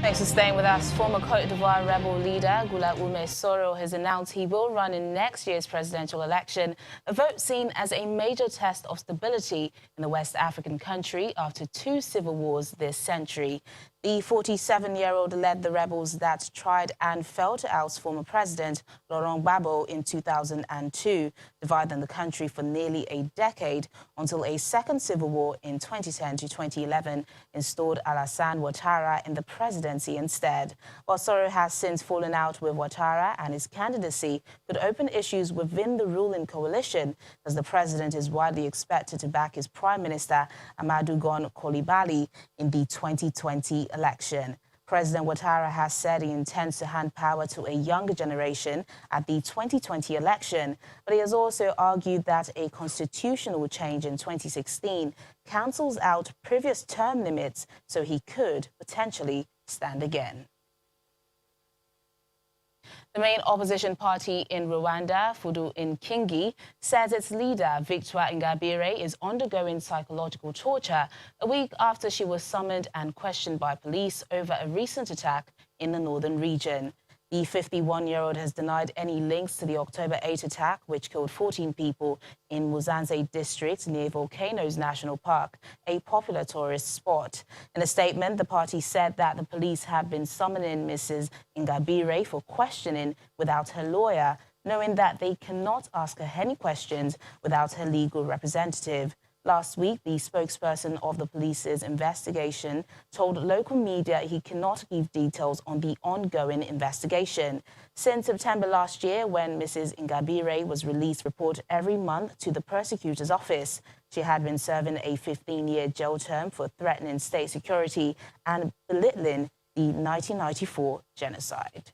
Thanks for staying with us. Former Côte d'Ivoire rebel leader Gula Ume Soro has announced he will run in next year's presidential election, a vote seen as a major test of stability in the West African country after 2 civil wars this century. The 47-year-old led the rebels that tried and failed to oust former president Laurent Gbagbo in 2002, dividing the country for nearly a decade until a second civil war in 2010 to 2011 installed Alassane Ouattara in the presidency instead. While Soro has since fallen out with Ouattara, and his candidacy could open issues within the ruling coalition, as the president is widely expected to back his prime minister Amadou Gon Coulibaly in the 2020 election. President Ouattara has said he intends to hand power to a younger generation at the 2020 election, but he has also argued that a constitutional change in 2016 cancels out previous term limits, so he could potentially stand again. The main opposition party in Rwanda, Fudu Inkingi, says its leader, Victoire Ingabire, is undergoing psychological torture a week after she was summoned and questioned by police over a recent attack in the northern region. The 51-year-old has denied any links to the October 8 attack, which killed 14 people in Muzanze district near Volcanoes National Park, a popular tourist spot. In a statement, the party said that the police had been summoning Mrs. Ingabire for questioning without her lawyer, knowing that they cannot ask her any questions without her legal representative. Last week, the spokesperson of the police's investigation told local media he cannot give details on the ongoing investigation. Since September last year, when Mrs. Ingabire was released report every month to the prosecutor's office, she had been serving a 15-year jail term for threatening state security and belittling the 1994 genocide.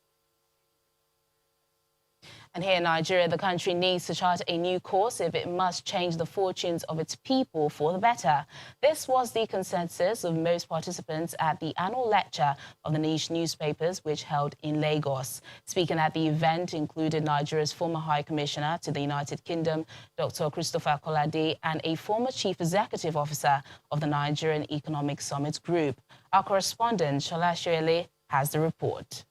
And here in Nigeria, the country needs to chart a new course if it must change the fortunes of its people for the better. This was the consensus of most participants at the annual lecture of the niche newspapers, which held in Lagos. Speaking at the event included Nigeria's former High Commissioner to the United Kingdom, Dr. Christopher Kolade, and a former Chief Executive Officer of the Nigerian Economic Summit Group. Our correspondent, Shola Shoele, has the report.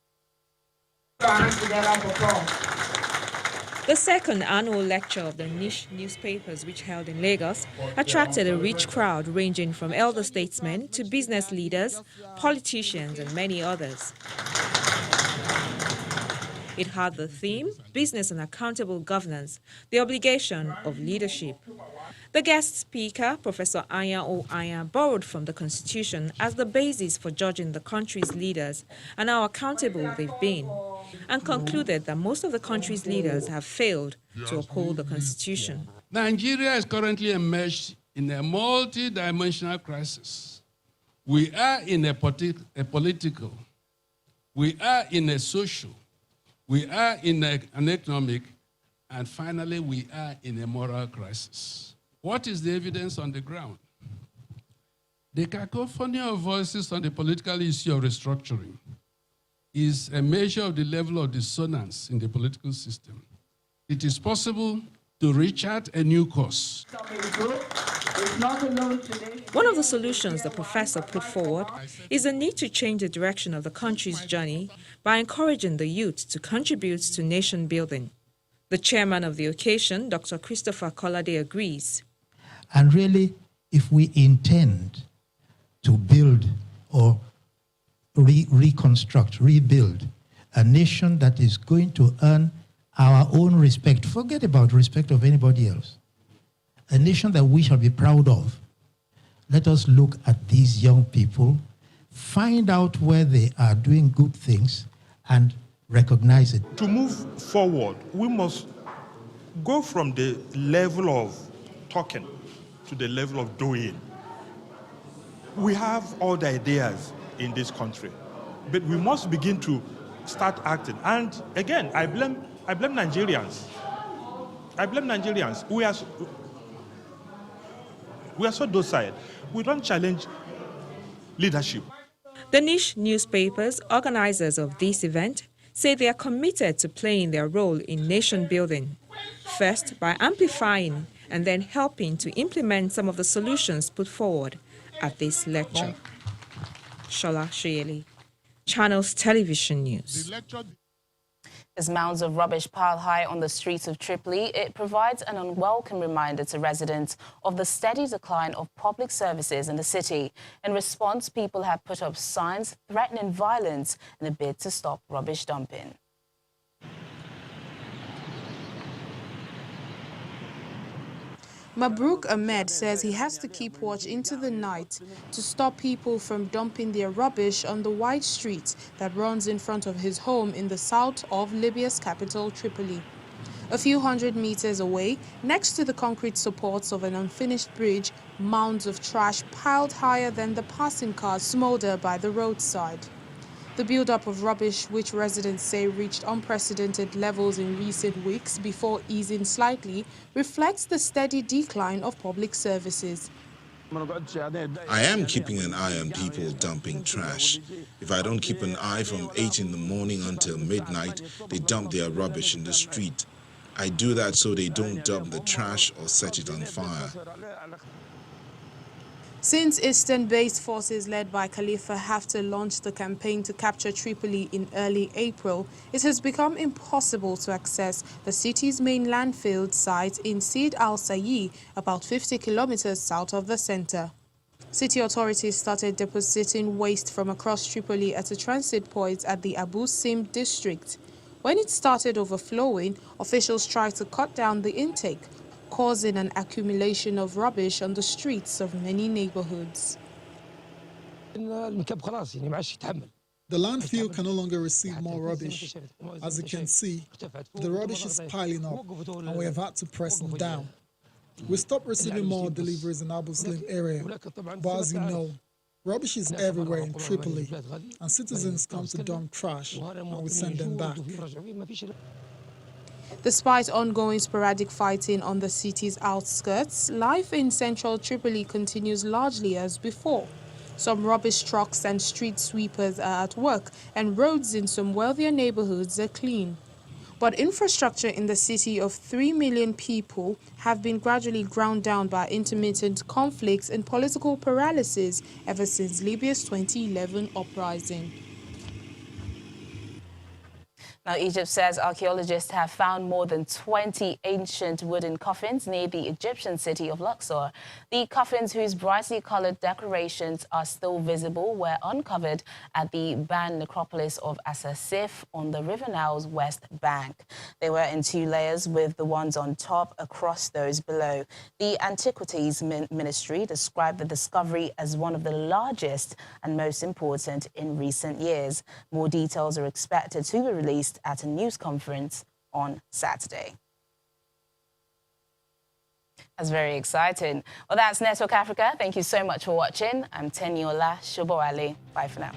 The second annual lecture of the niche newspapers, which held in Lagos, attracted a rich crowd ranging from elder statesmen to business leaders, politicians, and many others. It had the theme, Business and Accountable Governance, the Obligation of Leadership. The guest speaker, Professor Anya O. Anya, borrowed from the Constitution as the basis for judging the country's leaders and how accountable they've been, and concluded that most of the country's leaders have failed to uphold the Constitution. Nigeria is currently immersed in a multi-dimensional crisis. We are in a political, we are in a social, we are in an economic, and finally we are in a moral crisis. What is the evidence on the ground? The cacophony of voices on the political issue of restructuring is a measure of the level of dissonance in the political system. It is possible to reach out a new course. One of the solutions the professor put forward is the need to change the direction of the country's journey by encouraging the youth to contribute to nation building. The chairman of the occasion, Dr. Christopher Kolade, agrees. And really, if we intend to build or rebuild a nation that is going to earn our own respect, forget about respect of anybody else, a nation that we shall be proud of, let us look at these young people, find out where they are doing good things, and recognize it. To move forward, we must go from the level of talking to the level of doing. We have all the ideas in this country, but we must begin to start acting. And again, I blame Nigerians. I blame Nigerians. We are so docile. We don't challenge leadership. The niche newspapers, organizers of this event, say they are committed to playing their role in nation building, first by amplifying and then helping to implement some of the solutions put forward at this lecture. Shola Shoele, Channels Television News. As mounds of rubbish pile high on the streets of Tripoli, it provides an unwelcome reminder to residents of the steady decline of public services in the city. In response, people have put up signs threatening violence in a bid to stop rubbish dumping. Mabruk Ahmed says he has to keep watch into the night to stop people from dumping their rubbish on the wide street that runs in front of his home in the south of Libya's capital, Tripoli. A few hundred meters away, next to the concrete supports of an unfinished bridge, mounds of trash piled higher than the passing cars smolder by the roadside. The buildup of rubbish, which residents say reached unprecedented levels in recent weeks before easing slightly, reflects the steady decline of public services. I am keeping an eye on people dumping trash. If I don't keep an eye from 8 in the morning until midnight, they dump their rubbish in the street. I do that so they don't dump the trash or set it on fire. Since Eastern-based forces led by Khalifa Haftar launched the campaign to capture Tripoli in early April, it has become impossible to access the city's main landfill site in Sid al-Sayyi, about 50 kilometers south of the center. City authorities started depositing waste from across Tripoli at a transit point at the Abu Sim district. When it started overflowing, officials tried to cut down the intake, causing an accumulation of rubbish on the streets of many neighborhoods. The landfill can no longer receive more rubbish. As you can see, the rubbish is piling up and we have had to press them down. We stopped receiving more deliveries in Abu Slim area, but as you know, rubbish is everywhere in Tripoli and citizens come to dump trash and we send them back. Despite ongoing sporadic fighting on the city's outskirts, life in central Tripoli continues largely as before. Some rubbish trucks and street sweepers are at work, and roads in some wealthier neighborhoods are clean. But infrastructure in the city of 3 million people have been gradually ground down by intermittent conflicts and political paralysis ever since Libya's 2011 uprising. Now, Egypt says archaeologists have found more than 20 ancient wooden coffins near the Egyptian city of Luxor. The coffins, whose brightly colored decorations are still visible, were uncovered at the Ban necropolis of Asasif on the River Nile's west bank. They were in 2 layers, with the ones on top across those below. The Antiquities Ministry described the discovery as one of the largest and most important in recent years. More details are expected to be released at a news conference on Saturday. That's very exciting. Well, that's Network Africa. Thank you so much for watching. I'm Teniola Shoboale. Bye for now.